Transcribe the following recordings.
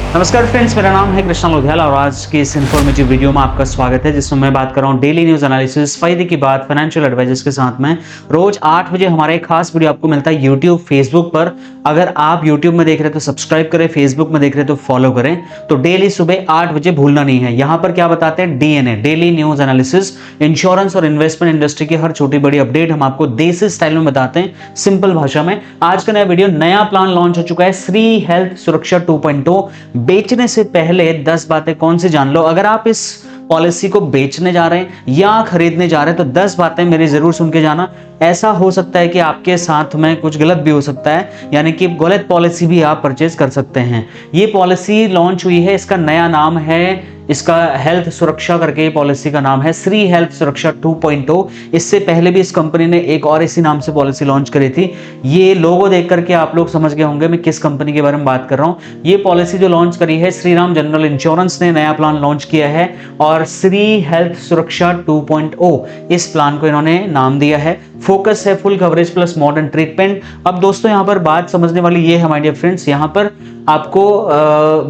नमस्कार फ्रेंड्स, मेरा नाम है कृष्णा लोधियाल और आज की इस इन्फॉर्मेटिव वीडियो में आपका स्वागत है, जिसमें मैं बात कर रहा हूँ डेली न्यूज एनालिसिस, फायदे की बात, फाइनेंशियल एडवाइजर्स के साथ में। रोज 8 बजे हमारा एक खास वीडियो आपको मिलता है यूट्यूब, फेसबुक पर। अगर आप यूट्यूब में देख रहे हैं तो सब्सक्राइब करें, फेसबुक में देख रहे हैं तो फॉलो करें। तो डेली सुबह 8 बजे भूलना नहीं है। यहाँ पर क्या बताते हैं, DNA, daily news analysis, insurance और इन्वेस्टमेंट इंडस्ट्री की हर छोटी बड़ी अपडेट हम आपको देसी स्टाइल में बताते हैं, सिंपल भाषा में। आज का नया वीडियो, नया प्लान लॉन्च हो चुका है, श्री हेल्थ सुरक्षा 2.0। बेचने से पहले 10 बातें कौन सी जान लो। अगर आप इस पॉलिसी को बेचने जा रहे हैं या खरीदने जा रहे हैं तो 10 बातें मेरी जरूर सुन के जाना। ऐसा हो सकता है कि आपके साथ में कुछ गलत भी हो सकता है, यानी कि गलत पॉलिसी भी आप परचेज कर सकते हैं। ये पॉलिसी लॉन्च हुई है, इसका नया नाम है, इसका हेल्थ सुरक्षा करके पॉलिसी का नाम है श्री हेल्थ सुरक्षा 2.0। इससे पहले भी इस कंपनी ने एक और इसी नाम से पॉलिसी लॉन्च करी थी। ये लोगो देख करके आप लोग समझ गए होंगे मैं किस कंपनी के बारे में बात कर रहा हूं। ये पॉलिसी जो लॉन्च करी है, श्रीराम जनरल इंश्योरेंस ने नया प्लान लॉन्च किया है और श्री हेल्थ सुरक्षा 2.0 इस प्लान को इन्होंने नाम दिया है। फोकस है full coverage plus modern treatment. अब दोस्तों यहाँ पर बात समझने वाली ये है माय डियर फ्रेंड्स, यहाँ पर आपको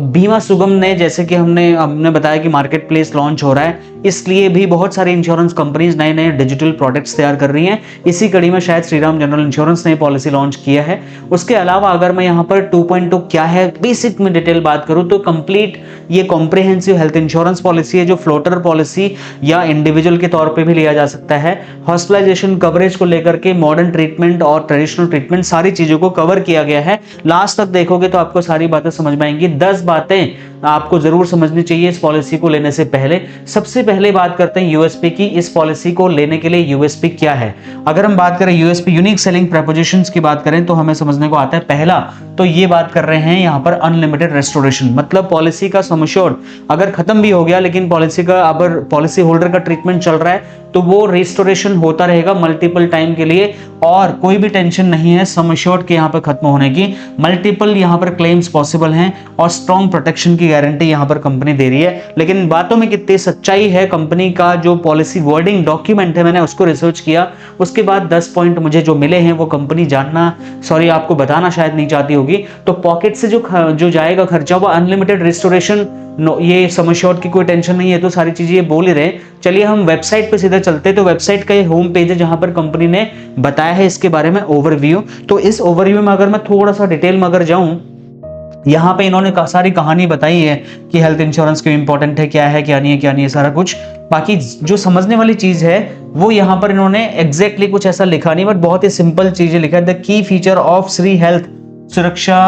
बीमा सुगम ने, जैसे कि हमने बताया कि मार्केट प्लेस लॉन्च हो रहा है, इसलिए भी बहुत सारी इंश्योरेंस कंपनीज नए नए डिजिटल प्रोडक्ट्स तैयार कर रही हैं। इसी कड़ी में शायद श्रीराम जनरल इंश्योरेंस ने पॉलिसी लॉन्च किया है। उसके अलावा अगर मैं यहाँ पर 2.0 क्या है बेसिक में डिटेल बात करूँ तो कंप्लीट ये कॉम्प्रिहेंसिव हेल्थ इंश्योरेंस पॉलिसी है, जो फ्लोटर पॉलिसी या इंडिविजुअल के तौर पे भी लिया जा सकता है। हॉस्पिटलाइजेशन कवरेज को लेकर के मॉडर्न ट्रीटमेंट और ट्रेडिशनल ट्रीटमेंट, सारी चीजों को कवर किया गया है। लास्ट तक देखोगे तो आपको सारी बातें समझ में आएंगी। 10 बातें आपको जरूर समझनी चाहिए इस पॉलिसी को लेने से पहले। सबसे पहले बात करते हैं यूएसपी की। इस पॉलिसी को लेने के लिए यूएसपी क्या है? अगर हम बात करें यूएसपी, यूनिक सेलिंग प्रपोजिशंस की बात करें तो हमें समझने को आता है, पहला तो ये बात कर रहे हैं यहाँ पर अनलिमिटेड रेस्टोरेशन। मतलब पॉलिसी का सम एश्योर्ड अगर खत्म भी हो गया लेकिन पॉलिसी का अगर पॉलिसी होल्डर का ट्रीटमेंट चल रहा है तो वो रेस्टोरेशन होता रहेगा मल्टीपल टाइम के लिए, और कोई भी टेंशन नहीं है सम एश्योर्ड के यहाँ पर खत्म होने की। मल्टीपल यहाँ पर क्लेम्स पॉसिबल हैं और स्ट्रॉन्ग प्रोटेक्शन की गारंटी यहाँ पर कंपनी दे रही है। लेकिन बातों में कितनी सच्चाई है, कंपनी का जो पॉलिसी वर्डिंग डॉक्यूमेंट है, मैंने उसको रिसर्च किया। उसके बाद 10 पॉइंट मुझे जो मिले हैं वो कंपनी आपको बताना शायद नहीं चाहती होगी। तो पॉकेट से जो जाएगा खर्चा, वो अनलिमिटेड रेस्टोरेशन, ये सम एश्योर्ड की कोई टेंशन नहीं है, तो सारी चीजें ये बोल ही रहे। चलिए हम वेबसाइट पे सीधा चलते हैं। तो वेबसाइट का ये होम पेज है जहां पर कंपनी ने बताया है इसके बारे में ओवरव्यू। तो इस ओवरव्यू में अगर मैं थोड़ा सा डिटेल में अगर जाऊं, यहाँ पे इन्होंने सारी कहानी बताई है कि हेल्थ इंश्योरेंस क्यों इंपॉर्टेंट है, क्या है क्या नहीं है सारा कुछ। बाकी जो समझने वाली चीज है वो यहाँ पर इन्होंने एग्जैक्टली कुछ ऐसा लिखा नहीं, बट बहुत ही सिंपल चीजें लिखा है। The key feature of Shri health Suraksha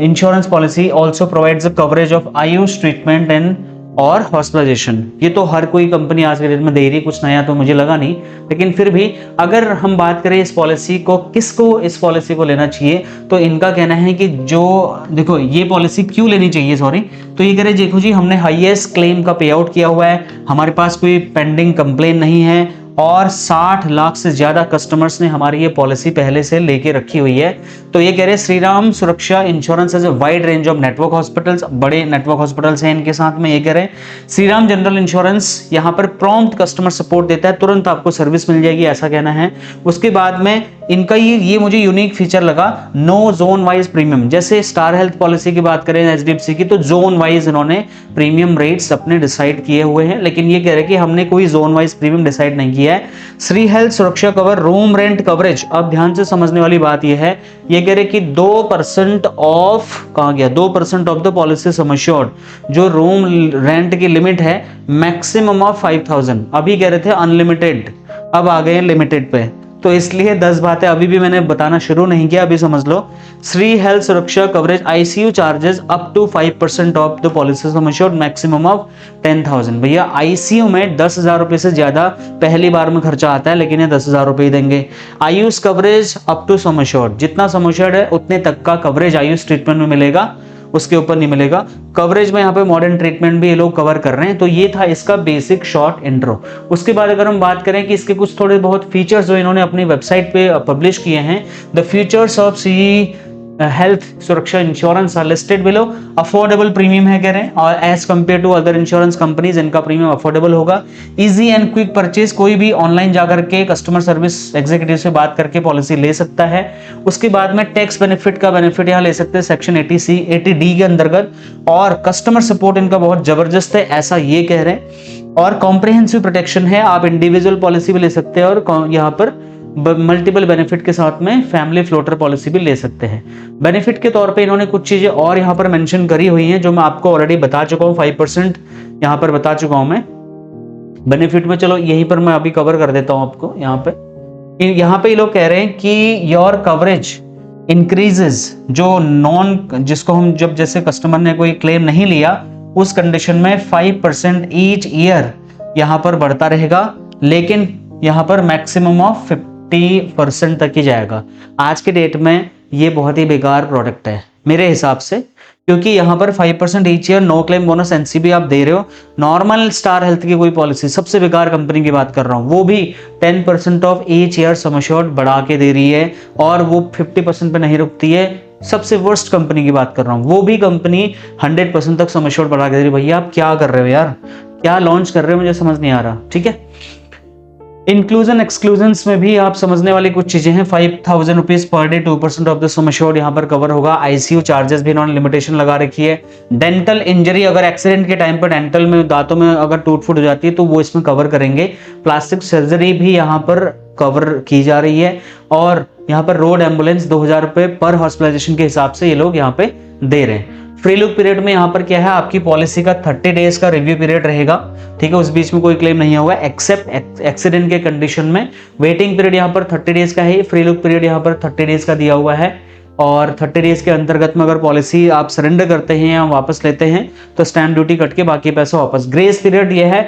insurance policy also provides the coverage of AYUSH treatment and और हॉस्पिटलाइजेशन। ये तो हर कोई कंपनी आज के डेट में दे रही है, कुछ नया तो मुझे लगा नहीं। लेकिन फिर भी अगर हम बात करें इस पॉलिसी को, किसको इस पॉलिसी को लेना चाहिए, तो इनका कहना है कि जो देखो ये पॉलिसी क्यों लेनी चाहिए, सॉरी, तो ये कह रहे देखो जी, हमने हाईएस्ट क्लेम का पे आउट किया हुआ है, हमारे पास कोई पेंडिंग कंप्लेन नहीं है और 60 लाख से ज्यादा कस्टमर्स ने हमारी ये पॉलिसी पहले से लेके रखी हुई है। तो ये कह रहे हैं Shriram Suraksha insurance has a wide range of network hospitals, बड़े नेटवर्क हॉस्पिटल्स हैं इनके साथ में। ये कह रहे हैं श्रीराम जनरल इंश्योरेंस यहाँ पर प्रॉम्प्ट कस्टमर सपोर्ट देता है, तुरंत आपको सर्विस मिल जाएगी, ऐसा कहना है। उसके बाद में इनका ये मुझे यूनिक फीचर लगा, नो जोन वाइज प्रीमियम। जैसे स्टार हेल्थ पॉलिसी की बात करें एचडीएफसी की, तो जोन वाइज इन्होंने प्रीमियम रेट्स अपने डिसाइड किए हुए हैं, लेकिन ये कह रहे हैं कि हमने कोई जोन वाइज प्रीमियम डिसाइड नहीं किया है। श्री हेल्थ सुरक्षा कवर रूम रेंट कवरेज, अब ध्यान से समझने वाली बात यह है, ये कह रहे कि 2% ऑफ, कहा गया 2% of the policy sum assured, जो रूम रेंट की लिमिट है मैक्सिमम ऑफ 5000, अभी कह रहे थे अनलिमिटेड, अब आ गए लिमिटेड पे। तो इसलिए 10 बातें अभी भी मैंने बताना शुरू नहीं किया, अभी समझ लो। Shri health Suraksha coverage ICU charges up to 5% of the policy sum assured maximum of 10,000। भैया आईसीयू में 10,000 रुपए से ज्यादा पहली बार में खर्चा आता है, लेकिन ये 10,000 रुपए ही देंगे। AYUSH coverage up to sum assured, जितना सम एश्योर्ड है उतने तक का कवरेज आयुष ट्रीटमेंट में मिलेगा, उसके ऊपर नहीं मिलेगा। कवरेज में यहाँ पे मॉडर्न ट्रीटमेंट भी ये लोग कवर कर रहे हैं। तो ये था इसका बेसिक शॉर्ट इंट्रो। उसके बाद अगर हम बात करें कि इसके कुछ थोड़े बहुत फीचर्स जो इन्होंने अपनी वेबसाइट पे पब्लिश किए हैं, the features of Shri health Suraksha insurance are listed below. Affordable premium है कह रहे हैं, और as compared to other insurance companies इनका प्रीमियम अफोर्डेबल होगा। इजी एंड क्विक परचेज, कोई भी ऑनलाइन जाकर के कस्टमर सर्विस एग्जीक्यूटिव से बात करके पॉलिसी ले सकता है। उसके बाद में टैक्स बेनिफिट का बेनिफिट यहाँ ले सकते हैं सेक्शन 80D के अंतर्गत, और कस्टमर सपोर्ट इनका बहुत जबरदस्त है ऐसा ये कह रहे हैं। और कॉम्प्रिहेंसिव प्रोटेक्शन है, आप इंडिविजुअल पॉलिसी भी ले सकते हैं और यहाँ पर मल्टीपल बेनिफिट के साथ में फैमिली फ्लोटर पॉलिसी भी ले सकते हैं। बेनिफिट के तौर पे इन्होंने कुछ चीजें और यहाँ पर मेंशन करी हुई हैं जो मैं आपको ऑलरेडी बता चुका हूँ, 5% यहाँ पर बता चुका हूँ मैं बेनिफिट में। चलो यहीं पर मैं अभी कवर कर देता हूँ आपको। यहाँ पे ये लोग कह रहे हैं कि योर कवरेज इंक्रीजेस, जो जिसको हम जब जैसे कस्टमर ने कोई क्लेम नहीं लिया उस कंडीशन में 5% ईच ईयर यहाँ पर बढ़ता रहेगा, लेकिन यहाँ पर मैक्सिमम ऑफ 50% तक ही जाएगा। आज के डेट में ये बहुत ही बेकार प्रोडक्ट है मेरे हिसाब से, क्योंकि यहाँ पर 5% each year, no claim bonus, NCB आप दे रहे हो। नॉर्मल स्टार हेल्थ की कोई पॉलिसी, सबसे बेकार कंपनी की बात कर रहा हूँ, वो भी 10% of each year sum assured बढ़ा के दे रही है, और वो 50% पे नहीं रुकती है। सबसे वर्स्ट कंपनी की बात कर रहा हूँ, वो भी कंपनी 100% तक सम एश्योर्ड बढ़ा के दे रही है। भैया आप क्या कर रहे हो यार, क्या लॉन्च कर रहे हो, मुझे समझ नहीं आ रहा। ठीक है, इंक्लूजन एक्सक्लूजन्स में भी आप समझने वाली कुछ चीजें हैं। 5000 rupees per day, 2% of the sum assured यहाँ पर कवर होगा। आईसीयू चार्जेस भी इन्होंने लिमिटेशन लगा रखी है। डेंटल इंजरी, अगर एक्सीडेंट के टाइम पर डेंटल में दांतों में अगर टूट फूट हो जाती है तो वो इसमें कवर करेंगे। प्लास्टिक सर्जरी भी यहाँ पर कवर की जा रही है, और यहाँ पर रोड एम्बुलेंस 2000 रुपए पर हॉस्पिटलाइजेशन के हिसाब से ये लोग यहाँ पे दे रहे हैं। फ्री लुक पीरियड में यहाँ पर क्या है, आपकी पॉलिसी का 30 डेज का रिव्यू पीरियड रहेगा। ठीक है, उस बीच में कोई क्लेम नहीं होगा एक्सेप्ट एक्सीडेंट के कंडीशन में। वेटिंग पीरियड यहाँ पर 30 डेज का है। फ्री लुक पीरियड यहाँ पर 30 डेज का दिया हुआ है, और 30 डेज के अंतर्गत में अगर पॉलिसी आप सरेंडर करते हैं या वापस लेते हैं तो स्टैम्प ड्यूटी कट के बाकी पैसा वापस। ग्रेस पीरियड ये है,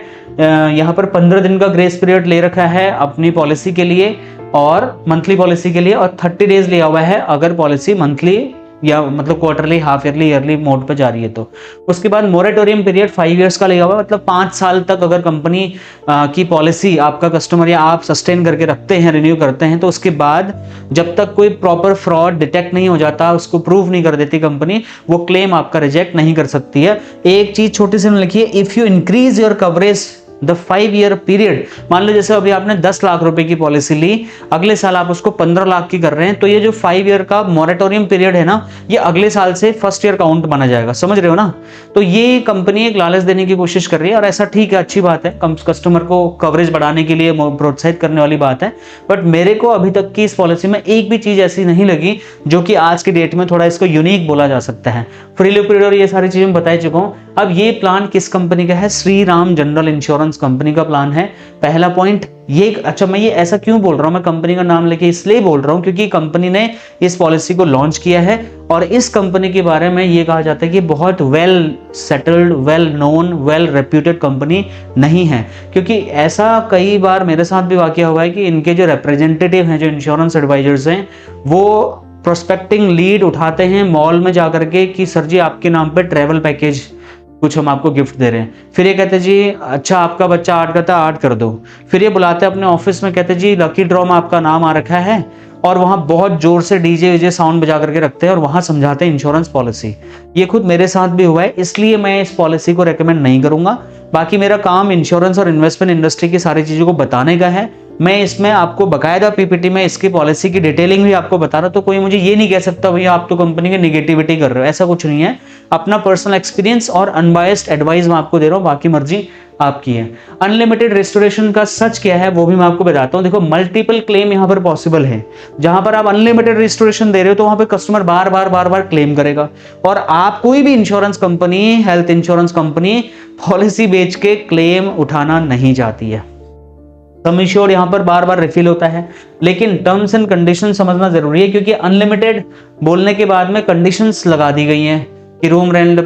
यहाँ पर 15 दिन का ग्रेस पीरियड ले रखा है अपनी पॉलिसी के लिए और मंथली पॉलिसी के लिए, और 30 डेज लिया हुआ है अगर पॉलिसी मंथली या मतलब quarterly, half yearly, yearly mode पे जा रही है तो। उसके बाद मोरेटोरियम पीरियड 5 इयर्स का लिया हुआ, मतलब 5 साल तक अगर कंपनी की पॉलिसी आपका कस्टमर या आप सस्टेन करके रखते हैं, रिन्यू करते हैं, तो उसके बाद जब तक कोई प्रॉपर फ्रॉड डिटेक्ट नहीं हो जाता, उसको प्रूव नहीं कर देती कंपनी, वो क्लेम आपका रिजेक्ट नहीं कर सकती है। एक चीज छोटी सी लिखिए, if you increase your coverage the 5 year period, मान लो जैसे अभी आपने 10 लाख रुपए की पॉलिसी ली, अगले साल आप उसको 15 लाख की कर रहे हैं, तो ये जो 5 ईयर का मॉरेटोरियम पीरियड है ना, ये अगले साल से फर्स्ट ईयर काउंट माना जाएगा। समझ रहे हो ना? तो ये कंपनी एक लालच देने की कोशिश कर रही है, और ऐसा ठीक है, अच्छी बात है, कस्टमर को कवरेज बढ़ाने के लिए प्रोत्साहित करने वाली बात है। बट मेरे को अभी तक की इस पॉलिसी में एक भी चीज ऐसी नहीं लगी जो कि आज की डेट में थोड़ा इसको यूनिक बोला जा सकता है। फ्री लुक पीरियड और ये सारी चीजें मैं बता चुका हूँ। अब ये प्लान किस कंपनी का है? Shri Ram general insurance company का प्लान है। पहला पॉइंट ये, अच्छा मैं ये ऐसा क्यों बोल रहा हूँ, मैं कंपनी का नाम लेके इसलिए बोल रहा हूँ क्योंकि कंपनी ने इस पॉलिसी को लॉन्च किया है, और इस कंपनी के बारे में ये कहा जाता है कि बहुत well settled, well known, well reputed company नहीं है। क्योंकि ऐसा कई बार मेरे साथ भी वाकया हुआ है कि इनके जो रिप्रेजेंटेटिव हैं, जो इंश्योरेंस एडवाइजर्स हैं, वो प्रोस्पेक्टिंग लीड उठाते हैं मॉल में जाकर के कि सर जी आपके नाम पे ट्रैवल पैकेज कुछ हम आपको गिफ्ट दे रहे हैं। फिर ये कहते जी अच्छा आपका बच्चा आर्ट करता है, आर्ट कर दो। फिर ये बुलाते हैं अपने ऑफिस में, कहते जी लकी ड्रॉ में आपका नाम आ रखा है, और वहां बहुत जोर से डीजे साउंड बजा करके रखते हैं और वहां समझाते हैं इंश्योरेंस पॉलिसी। ये खुद मेरे साथ भी हुआ है, इसलिए मैं इस पॉलिसी को रेकमेंड नहीं करूंगा। बाकी मेरा काम इंश्योरेंस और इन्वेस्टमेंट इंडस्ट्री की सारी चीजों को बताने का है। मैं इसमें आपको बकायदा पीपीटी में इसकी पॉलिसी की डिटेलिंग भी आपको बता रहा, तो कोई मुझे ये नहीं कह सकता भैया आप तो कंपनी की निगेटिविटी कर रहे हो, ऐसा कुछ नहीं है। अपना पर्सनल एक्सपीरियंस और अनबायस्ड एडवाइस मैं आपको दे रहा हूँ, बाकी मर्जी आपकी है। अनलिमिटेड रेस्टोरेशन का सच क्या है वो भी मैं आपको बताता हूँ। देखो मल्टीपल क्लेम यहाँ पर पॉसिबल है। जहां पर आप अनलिमिटेड रेस्टोरेशन दे रहे हो तो वहां पे कस्टमर बार बार क्लेम करेगा, और आप कोई भी insurance company, health insurance company policy बेच के क्लेम उठाना नहीं चाहती है। सम एश्योर्ड यहाँ पर बार बार रिफिल होता है, लेकिन टर्म्स एंड कंडीशन समझना जरूरी है, क्योंकि अनलिमिटेड बोलने के बाद में कंडीशंस लगा दी गई हैं कि रूम रेंट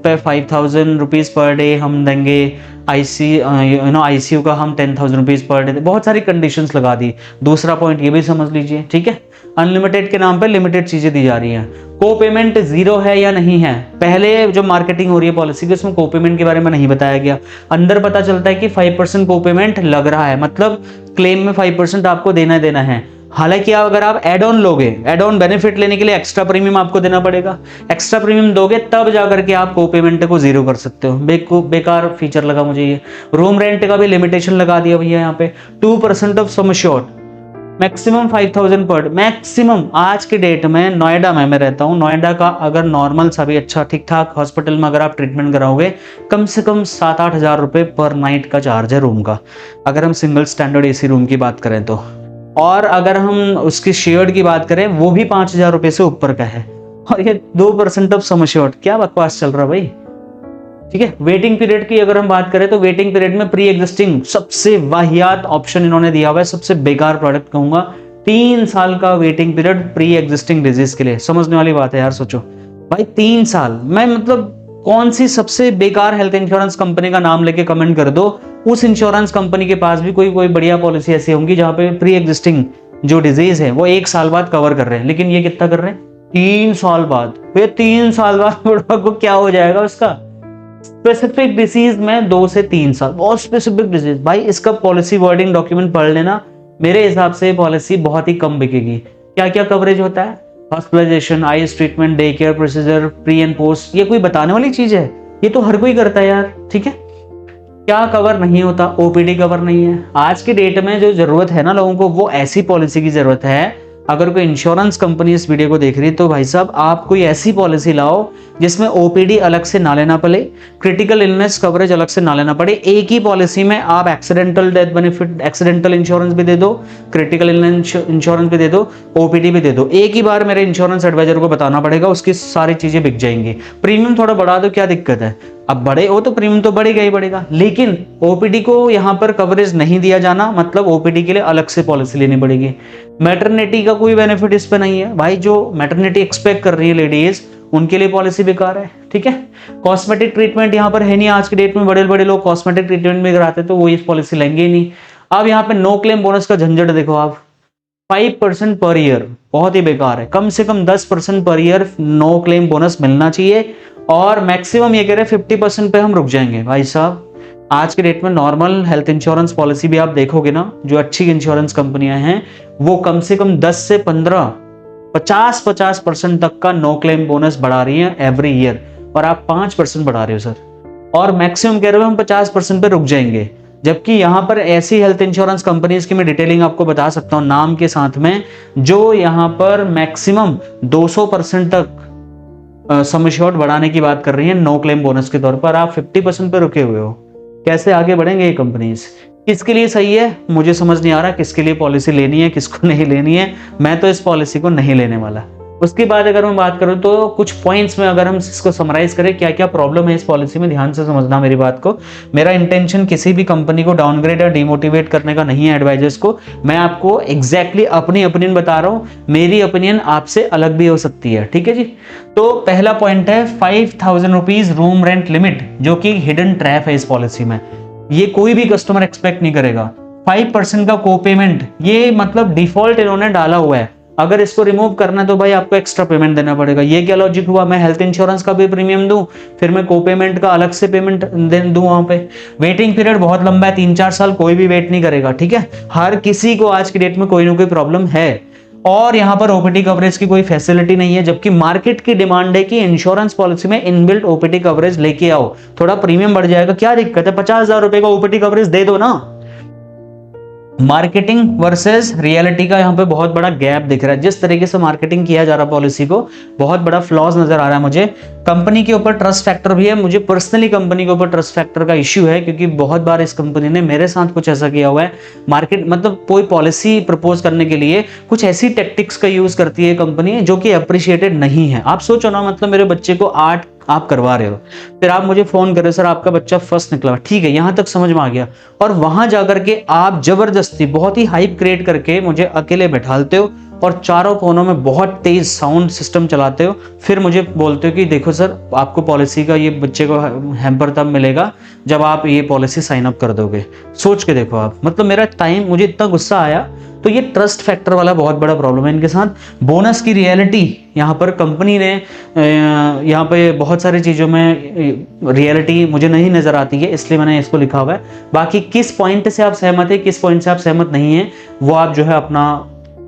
पे 5000 रुपीज पर डे हम देंगे, आईसीयू का हम 10,000 रुपीज पर डे, बहुत सारी कंडीशंस लगा दी। दूसरा पॉइंट ये भी समझ लीजिए, ठीक है, अनलिमिटेड के नाम पे लिमिटेड चीजें दी जा रही हैं। को पेमेंट जीरो है या नहीं है, पहले जो मार्केटिंग हो रही है पॉलिसी की उसमें को पेमेंट के बारे में नहीं बताया गया। अंदर पता चलता है कि 5% को पेमेंट लग रहा है, मतलब क्लेम में 5% आपको देना है। हालांकि आप अगर आप एड ऑन लोगे, एड ऑन बेनिफिट लेने के लिए एक्स्ट्रा प्रीमियम आपको देना पड़ेगा। एक्स्ट्रा प्रीमियम दोगे तब जाकर के आप को पेमेंट को जीरो कर सकते हो। बेकार फीचर लगा मुझे ये। रूम रेंट का भी लिमिटेशन लगा दिया भैया यहाँ पे, 2% ऑफ सम एश्योर्ड, मैक्सिमम 5000 पर, मैक्सिमम। आज के डेट में नोएडा में मैं रहता हूँ, नोएडा का अगर नॉर्मल सा भी अच्छा ठीक ठाक हॉस्पिटल में अगर आप ट्रीटमेंट कराओगे, कम से कम 7-8 हज़ार रुपये पर नाइट का चार्ज है रूम का, अगर हम सिंगल स्टैंडर्ड एसी रूम की बात करें तो। और अगर हम उसकी शेयर्ड की बात करें, वो भी 5000 रुपये से ऊपर का है। और ये 2% ऑफ सम एश्योर्ड, क्या बकवास चल रहा है भाई। ठीक है, वेटिंग पीरियड की अगर हम बात करें तो वेटिंग पीरियड में प्री एग्जिस्टिंग सबसे वाहियात ऑप्शन इन्होंने दिया हुआ है, सबसे बेकार प्रोडक्ट कहूंगा। 3 साल का waiting period pre existing disease के लिए। समझने वाली बात है यार, सोचो भाई 3 साल। मैं मतलब कौन सी सबसे बेकार हेल्थ इंश्योरेंस कंपनी का नाम लेके कमेंट कर दो, उस इंश्योरेंस कंपनी के पास भी कोई बढ़िया पॉलिसी ऐसी होंगी जहां पे प्री एग्जिस्टिंग जो डिजीज है वो 1 साल बाद कवर कर रहे हैं। लेकिन ये कितना कर रहे हैं, 3 साल बाद। फिर 3 साल बाद बुढ़वा को क्या हो जाएगा उसका। स्पेसिफिक डिसीज में 2 से 3 साल, बहुत स्पेसिफिक डिजीज। भाई इसका पॉलिसी वर्डिंग डॉक्यूमेंट पढ़ लेना, मेरे हिसाब से पॉलिसी बहुत ही कम बिकेगी। क्या क्या कवरेज होता है, hospitalization, eyes treatment, day care procedure, pre and post, ये कोई बताने वाली चीज है, ये तो हर कोई करता है यार। ठीक है, क्या कवर नहीं होता, ओपीडी कवर नहीं है। आज के डेट में जो जरूरत है ना लोगों को, वो ऐसी पॉलिसी की जरूरत है। अगर कोई इंश्योरेंस कंपनी इस वीडियो को देख रही है तो भाई साहब आप कोई ऐसी पॉलिसी लाओ जिसमें ओपीडी अलग से ना लेना पड़े, क्रिटिकल इलनेस कवरेज अलग से ना लेना पड़े। एक ही पॉलिसी में आप accidental death benefit, accidental insurance भी दे दो, क्रिटिकल इलनेस इंश्योरेंस भी दे दो, ओपीडी भी दे दो। एक ही बार मेरे इंश्योरेंस एडवाइजर को बताना पड़ेगा, उसकी सारी चीजें बिक जाएंगी। प्रीमियम थोड़ा बढ़ा दो, क्या दिक्कत है, अब बड़े हो तो प्रीमियम तो बढ़ेगा ही बढ़ेगा। लेकिन ओपीडी को यहाँ पर कवरेज नहीं दिया जाना, मतलब ओपीडी के लिए अलग से पॉलिसी लेनी पड़ेगी। मैटरनिटी का कोई बेनिफिट इस पे नहीं है भाई, जो मैटरनिटी एक्सपेक्ट कर रही है लेडीज, उनके लिए पॉलिसी बेकार है। ठीक है, कॉस्मेटिक ट्रीटमेंट यहाँ पर है नहीं। आज के डेट में बड़े बड़े लोग कॉस्मेटिक ट्रीटमेंट भी कराते तो वो इस पॉलिसी लेंगे ही नहीं। अब यहाँ पे नो क्लेम बोनस का झंझट देखो आप, 5% पर ईयर, बहुत ही बेकार है। कम से कम 10% per year no claim bonus मिलना चाहिए। और मैक्सिमम ये कह रहे हैं 50% पे हम रुक जाएंगे। भाई साहब आज के डेट में नॉर्मल हेल्थ इंश्योरेंस पॉलिसी भी आप देखोगे ना, जो अच्छी इंश्योरेंस कंपनियां हैं, वो कम से कम 10 से 15, 50% तक का नो क्लेम बोनस बढ़ा रही है एवरी ईयर, और आप 5% बढ़ा रहे हो सर। और मैक्सिमम कह रहे हो हम 50% पे रुक जाएंगे। जबकि यहाँ पर ऐसी हेल्थ इंश्योरेंस कंपनीज की मैं डिटेलिंग आपको बता सकता हूँ नाम के साथ में, जो यहाँ पर मैक्सिमम 200% तक सम एश्योर्ड बढ़ाने की बात कर रही है नो क्लेम बोनस के तौर पर। आप 50% पे रुके हुए हो, कैसे आगे बढ़ेंगे ये कंपनीज। किसके लिए सही है मुझे समझ नहीं आ रहा, किसके लिए पॉलिसी लेनी है किसको नहीं लेनी है। मैं तो इस पॉलिसी को नहीं लेने वाला। उसके बाद अगर मैं बात करूं तो कुछ पॉइंट्स में अगर हम इसको समराइज करें, क्या क्या प्रॉब्लम है इस पॉलिसी में, ध्यान से समझना मेरी बात को। मेरा इंटेंशन किसी भी कंपनी को डाउनग्रेड या डिमोटिवेट करने का नहीं है एडवाइजर्स को। मैं आपको एग्जैक्टली अपनी ओपिनियन बता रहा हूं, मेरी ओपिनियन आपसे अलग भी हो सकती है। ठीक है जी, तो पहला पॉइंट है 5000 रुपीज रूम रेंट लिमिट, जो कि हिडन ट्रैप है इस पॉलिसी में। ये कोई भी कस्टमर एक्सपेक्ट नहीं करेगा। 5% का को पेमेंट, ये मतलब डिफॉल्ट इन्होंने डाला हुआ है। अगर इसको रिमूव करना है तो भाई आपको एक्स्ट्रा पेमेंट देना पड़ेगा। ये क्या लॉजिक हुआ, मैं हेल्थ इंश्योरेंस का भी प्रीमियम दूं, फिर मैं को पेमेंट का अलग से पेमेंट दूं वहां पे। वेटिंग पीरियड बहुत लंबा है, 3-4 साल कोई भी वेट नहीं करेगा। ठीक है, हर किसी को आज की डेट में कोई ना कोई प्रॉब्लम है। और यहाँ पर ओपीडी कवरेज की कोई फैसिलिटी नहीं है, जबकि मार्केट की डिमांड है कि इंश्योरेंस पॉलिसी में इनबिल्ट ओपीडी कवरेज लेके आओ, थोड़ा प्रीमियम बढ़ जाएगा, क्या दिक्कत है, 50,000 रुपए का ओपीडी कवरेज दे दो ना। मार्केटिंग वर्सेस रियलिटी का यहाँ पे बहुत बड़ा गैप दिख रहा है। जिस तरीके से मार्केटिंग किया जा रहा है पॉलिसी को, बहुत बड़ा फ्लॉज नजर आ रहा है मुझे। कंपनी के ऊपर ट्रस्ट फैक्टर भी है, मुझे पर्सनली कंपनी के ऊपर ट्रस्ट फैक्टर का इश्यू है, क्योंकि बहुत बार इस कंपनी ने मेरे साथ कुछ ऐसा किया हुआ है। मार्केट मतलब कोई पॉलिसी प्रपोज करने के लिए कुछ ऐसी टेक्टिक्स का यूज करती है कंपनी जो कि अप्रिशिएटेड नहीं है। आप सोचो ना, मतलब मेरे बच्चे को आर्ट आप करवा रहे हो, फिर आप मुझे फोन कर रहे हो सर आपका बच्चा फर्स्ट निकला, ठीक है यहां तक समझ में आ गया, और वहां जाकर के आप जबरदस्ती बहुत ही हाइप क्रिएट करके मुझे अकेले बैठालते हो और चारों कोनों में बहुत तेज साउंड सिस्टम चलाते हो, फिर मुझे बोलते हो कि देखो सर आपको पॉलिसी का ये बच्चे को हैम्पर तब मिलेगा जब आप ये पॉलिसी साइन अप कर दोगे। सोच के देखो आप, मतलब मेरा टाइम, मुझे इतना गुस्सा आया। तो ये ट्रस्ट फैक्टर वाला बहुत बड़ा प्रॉब्लम है इनके साथ। बोनस की रियलिटी यहाँ पर कंपनी ने यहाँ पे बहुत सारी चीज़ों में रियलिटी मुझे नहीं नज़र आती है, इसलिए मैंने इसको लिखा हुआ है। बाकी किस पॉइंट से आप सहमत है, किस पॉइंट से आप सहमत नहीं है, वो आप जो है अपना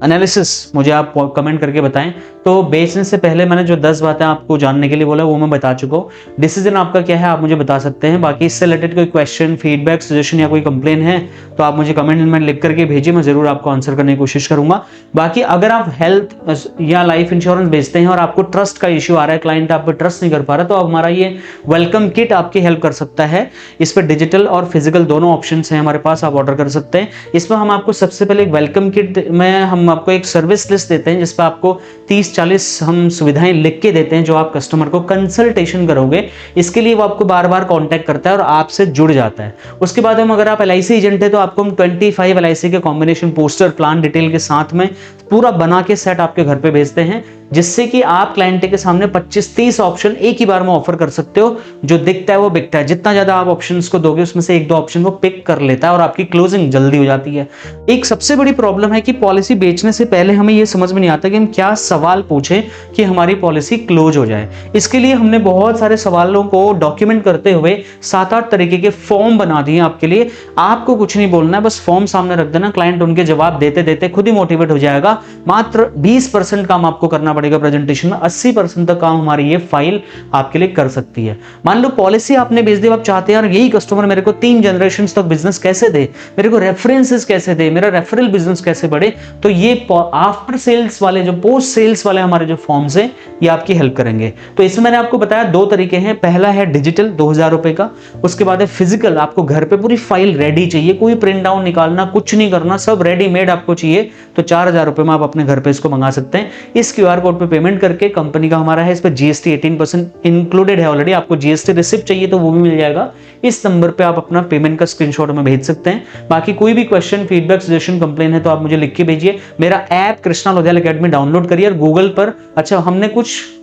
एनालिसिस मुझे आप कमेंट करके बताएं। तो बेचने से पहले मैंने जो 10 बातें आपको जानने के लिए बोला वो मैं बता चुका हूँ। डिसीजन आपका क्या है आप मुझे बता सकते हैं। बाकी इससे रिलेटेड कोई क्वेश्चन, फीडबैक, सजेशन या कोई कंप्लेन है तो आप मुझे कमेंट में लिख करके भेजिए, मैं जरूर आपको आंसर करने की कोशिश करूंगा। बाकी अगर आप हेल्थ या लाइफ इंश्योरेंस बेचते हैं और आपको ट्रस्ट का इश्यू आ रहा है, क्लाइंट आप पर ट्रस्ट नहीं कर पा रहा, तो हमारा ये वेलकम किट आपकी हेल्प कर सकता है। इस पर डिजिटल और फिजिकल दोनों ऑप्शन हैं हमारे पास, आप ऑर्डर कर सकते हैं। इसमें हम आपको सबसे पहले एक वेलकम किट में हम आपको एक सर्विस लिस्ट देते हैं जिसपे आपको 30-40 हम सुविधाएं लिख के देते हैं जो आप कस्टमर को कंसल्टेशन करोगे। इसके लिए वो आपको बार बार कांटेक्ट करता है और आपसे जुड़ जाता है। उसके बाद हम अगर आप LIC एजेंट है तो आपको हम 25 LIC के कॉम्बिनेशन पोस्टर प्लान डिटेल के साथ में पूरा बना के सेट आपके घर पे भेजते हैं, जिससे कि आप क्लाइंट के सामने 25-30 ऑप्शन एक ही बार में ऑफर कर सकते हो। जो दिखता है वो बिकता है। जितना ज्यादा आप ऑप्शंस को दोगे उसमें से एक दो ऑप्शन को पिक कर लेता है और आपकी क्लोजिंग जल्दी हो जाती है। एक सबसे बड़ी प्रॉब्लम है कि पॉलिसी बेचने से पहले हमें यह समझ में नहीं आता कि हम क्या सवाल पूछें कि हमारी पॉलिसी क्लोज हो जाए। इसके लिए हमने बहुत सारे सवालों को डॉक्यूमेंट करते हुए 7-8 तरीके के फॉर्म बना दिए आपके लिए। आपको कुछ नहीं बोलना है, बस फॉर्म सामने रख देना, क्लाइंट उनके जवाब देते देते खुद ही मोटिवेट हो जाएगा। मात्र 20% काम आपको करना पड़ेगा प्रेजेंटेशन में, 80% तक काम हमारी ये फाइल आपके लिए कर सकती है। मान लो पॉलिसी आपने बेच दी, आप चाहते हैं यार यही कस्टमर मेरे को 3 जनरेशन तक बिजनेस कैसे दे, मेरे को रेफरेंसेस कैसे दे, मेरा रेफरल बिजनेस कैसे बढ़े, तो ये आफ्टर सेल्स वाले जो पोस्ट सेल्स वाले हमारे जो फॉर्म्स हैं ये आपकी हेल्प करेंगे। तो इसमें मैंने आपको बताया 2 तरीके हैं। पहला है डिजिटल 2000 रुपए का, उसके बाद है फिजिकल, आपको घर पे पूरी फाइल रेडी चाहिए, कोई प्रिंट डाउन निकालना कुछ नहीं करना, सब रेडीमेड आपको चाहिए, तो 4000 रुपए में आप अपने घर पे इसको मंगा सकते हैं। इस QR कोड पे पेमेंट करके, कंपनी का हमारा है, इस पे GST 18% इंक्लूडेड है ऑलरेडी, आपको GST रिसिप्ट चाहिए तो वो भी मिल जाएगा। इस नंबर पे आप अपना पेमेंट का स्क्रीनशॉट में भेज सकते हैं। बाकी कोई भी क्वेश्चन, फीडबैक, सजेशन, कंप्लेन है तो आप मुझे लिख के भेजिए। मेरा app Krishna Lodhiyal academy download करिए और गूगल पर, अच्छा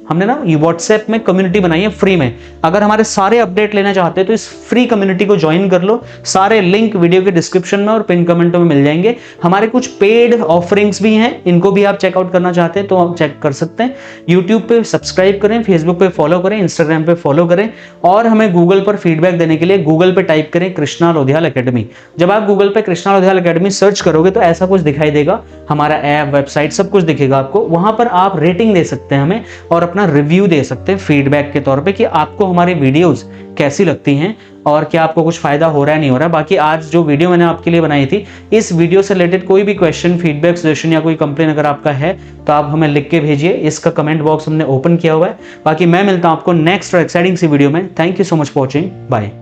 हमने ना ये व्हाट्सएप में कम्युनिटी बनाई है फ्री में। अगर हमारे सारे अपडेट लेना चाहते हैं तो इस फ्री कम्युनिटी को ज्वाइन कर लो। सारे लिंक वीडियो के डिस्क्रिप्शन में और पिन कमेंटों में मिल जाएंगे। हमारे कुछ पेड ऑफरिंग्स भी हैं, इनको भी आप चेकआउट करना चाहते हैं तो आप चेक कर सकते हैं। यूट्यूब पे सब्सक्राइब करें, फेसबुक पे फॉलो करें, इंस्टाग्राम पे फॉलो करें और हमें गूगल पर फीडबैक देने के लिए गूगल पे टाइप करें कृष्णा लोधियाल एकेडमी। जब आप गूगल पे कृष्णा लोधियाल एकेडमी सर्च करोगे तो ऐसा कुछ दिखाई देगा, हमारा ऐप, वेबसाइट सब कुछ दिखेगा आपको। वहां पर आप रेटिंग दे सकते हैं हमें और अपना रिव्यू दे सकते हैं फीडबैक के तौर पे कि आपको हमारी वीडियोस कैसी लगती हैं और क्या आपको कुछ फायदा हो रहा है नहीं हो रहा है। बाकी आज जो वीडियो मैंने आपके लिए बनाई थी, इस वीडियो से रिलेटेड कोई भी क्वेश्चन, फीडबैक, सजेशन या कोई कंप्लेन अगर आपका है तो आप हमें लिख के भेजिए। इसका कमेंट बॉक्स हमने ओपन किया हुआ है। बाकी मैं मिलता हूं आपको नेक्स्ट और एक्साइटिंग सी वीडियो में। Thank you so much for watching, bye.